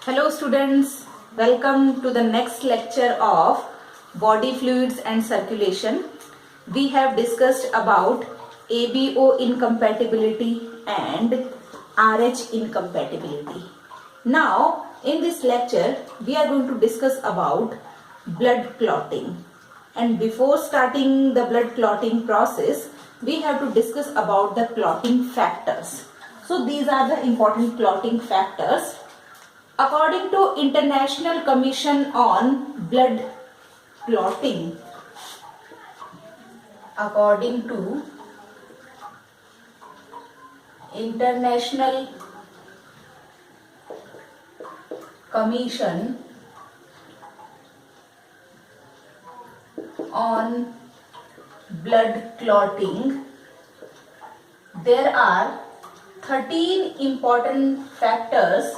Hello students, welcome to the next lecture of body fluids and circulation. We have discussed about ABO incompatibility and RH incompatibility. Now in this lecture we are going to discuss about blood clotting. And before starting the blood clotting process, we have to discuss about the clotting factors. So these are the important clotting factors. According to International Commission on Blood Clotting, according to International Commission on Blood Clotting, there are 13 important factors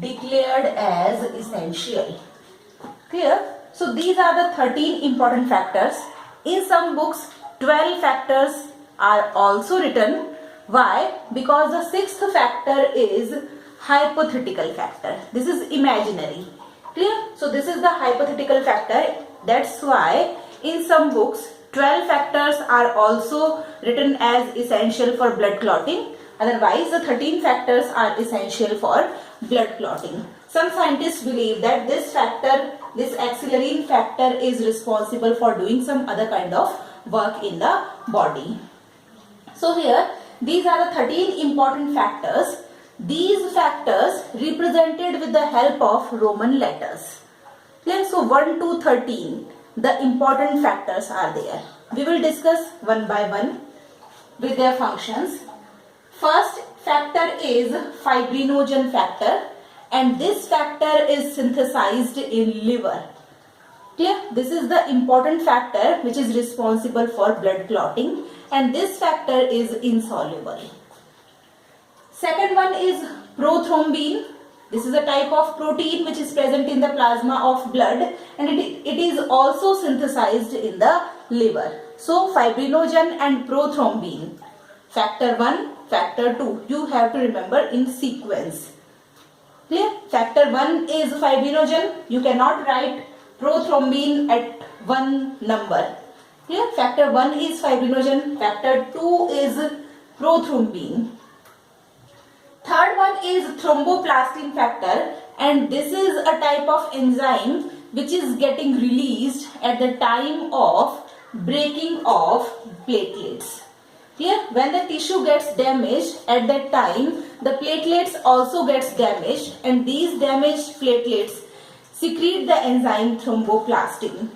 declared as essential. Clear? So these are the 13 important factors. In some books 12 factors are also written. Why? Because the sixth factor is hypothetical factor. This is imaginary. Clear? So this is the hypothetical factor. That's why in some books 12 factors are also written as essential for blood clotting. Otherwise, the 13 factors are essential for blood clotting. Some scientists believe that this factor, this accelerine factor, is responsible for doing some other kind of work in the body. So here, these are the 13 important factors. These factors represented with the help of Roman letters. So 1 to 13, the important factors are there. We will discuss one by one with their functions. First factor is fibrinogen factor, and this factor is synthesized in liver. Clear? This is the important factor which is responsible for blood clotting, and this factor is insoluble. Second one is prothrombin. This is a type of protein which is present in the plasma of blood, and it is also synthesized in the liver. So fibrinogen and prothrombin. Factor 1, factor 2. You have to remember in sequence. Clear? Factor 1 is fibrinogen. You cannot write prothrombin at one number. Clear? Factor 1 is fibrinogen. Factor 2 is prothrombin. Third one is thromboplastin factor, and this is a type of enzyme which is getting released at the time of breaking of platelets. Here, when the tissue gets damaged, at that time the platelets also gets damaged, and these damaged platelets secrete the enzyme thromboplastin.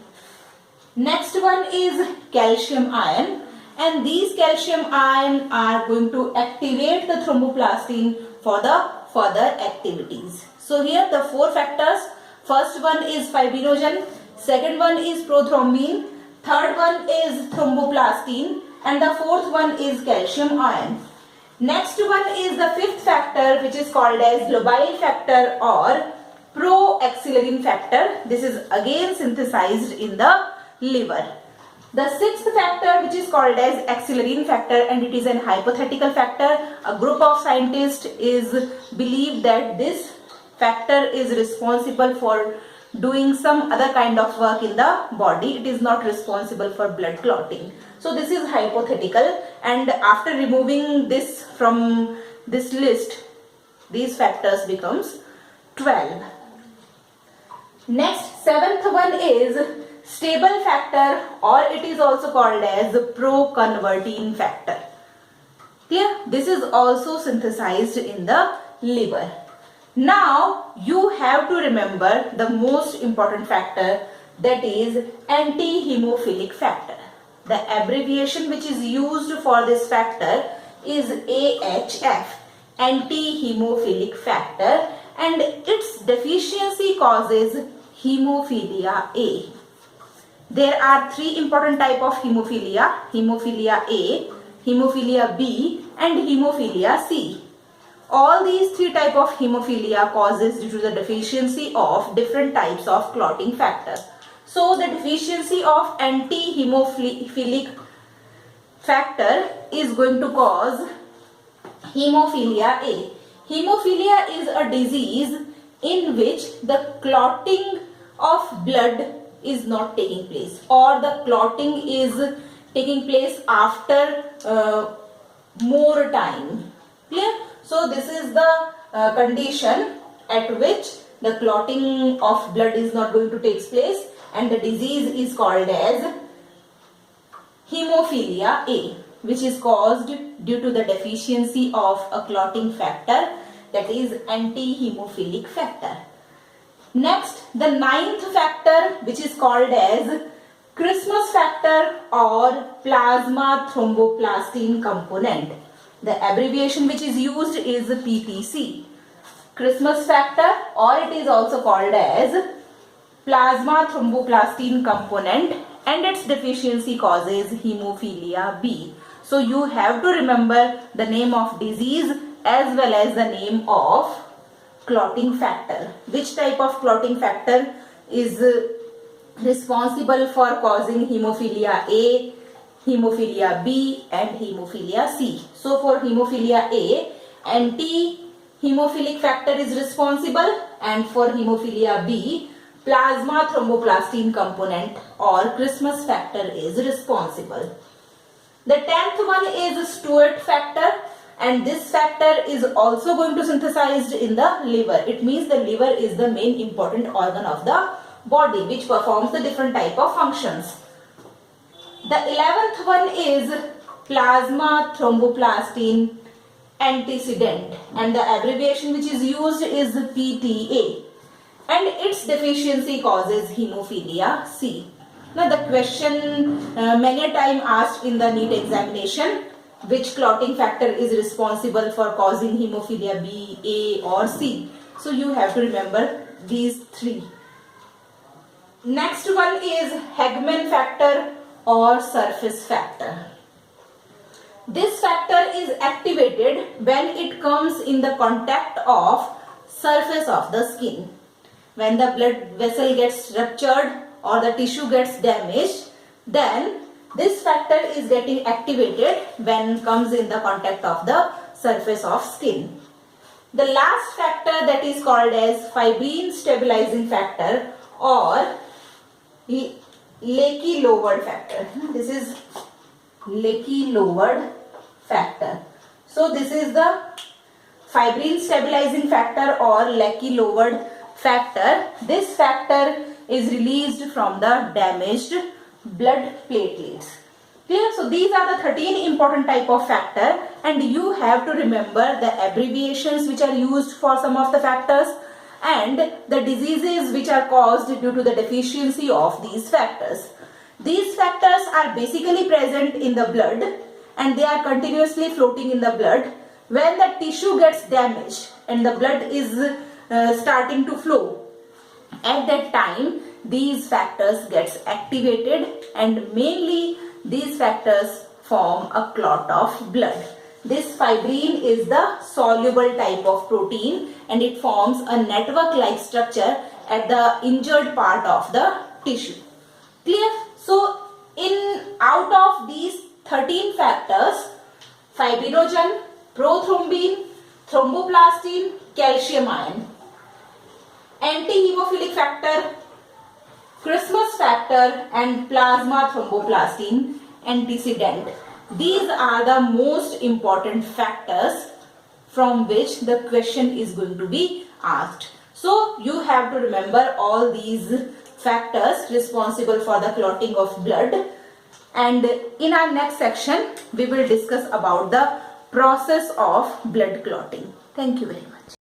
Next one is calcium ion, and these calcium ion are going to activate the thromboplastin for the further activities. So here the four factors. First one is fibrinogen, second one is prothrombin, third one is thromboplastin, and the fourth one is calcium ion. Next one is the fifth factor, which is called as lobile factor or proaccelerine factor. This is again synthesized in the liver. The sixth factor, which is called as accelerine factor, and it is an hypothetical factor. A group of scientists believe that this factor is responsible for doing some other kind of work in the body. It is not responsible for blood clotting. So this is hypothetical, and after removing this from this list, these factors becomes 12. Next, seventh one is stable factor, or it is also called as proconvertin factor. Clear? This is also synthesized in the liver. Now you have to remember the most important factor, that is anti-hemophilic factor. The abbreviation which is used for this factor is AHF, anti-hemophilic factor, and its deficiency causes hemophilia A. There are three important types of hemophilia: hemophilia A, hemophilia B, and hemophilia C. All these three types of hemophilia causes due to the deficiency of different types of clotting factors. So the deficiency of anti-hemophilic factor is going to cause hemophilia A. Hemophilia is a disease in which the clotting of blood is not taking place, or the clotting is taking place after more time. Clear? So this is the condition at which the clotting of blood is not going to take place, and the disease is called as hemophilia A, which is caused due to the deficiency of a clotting factor, that is anti-hemophilic factor. Next, the ninth factor, which is called as Christmas factor or plasma thromboplastin component. The abbreviation which is used is PTC. Christmas factor, or it is also called as plasma thromboplastin component, and its deficiency causes hemophilia B. So you have to remember the name of disease as well as the name of clotting factor. Which type of clotting factor is responsible for causing hemophilia A, hemophilia B and hemophilia C. So for hemophilia A, anti-hemophilic factor is responsible, and for hemophilia B, plasma thromboplastin component or Christmas factor is responsible. The 10th one is Stuart factor, and this factor is also going to synthesized in the liver. It means the liver is the main important organ of the body which performs the different type of functions. The 11th one is plasma thromboplastin antecedent, and the abbreviation which is used is PTA, and its deficiency causes hemophilia C. Now the question many a time asked in the NEET examination, which clotting factor is responsible for causing hemophilia B, A or C. So you have to remember these three. Next one is Hagman factor or surface factor. This factor is activated when it comes in the contact of surface of the skin. When the blood vessel gets ruptured or the tissue gets damaged, then this factor is getting activated when comes in the contact of the surface of skin. The last factor, that is called as fibrin stabilizing factor or Lecky-Lowered factor. This is Lecky-Lowered factor. So this is the fibrin stabilizing factor or Lecky-Lowered factor. This factor is released from the damaged blood platelets. Clear? So these are the 13 important type of factor, and you have to remember the abbreviations which are used for some of the factors and the diseases which are caused due to the deficiency of these factors. These factors are basically present in the blood and they are continuously floating in the blood. When the tissue gets damaged and the blood is starting to flow, at that time these factors gets activated, and mainly these factors form a clot of blood. This fibrin is the soluble type of protein and it forms a network-like structure at the injured part of the tissue. Clear? So, out of these 13 factors, fibrinogen, prothrombin, thromboplastin, calcium ion, anti-hemophilic factor, Christmas factor and plasma thromboplastin antecedent. These are the most important factors from which the question is going to be asked. So you have to remember all these factors responsible for the clotting of blood, and in our next section we will discuss about the process of blood clotting. Thank you very much.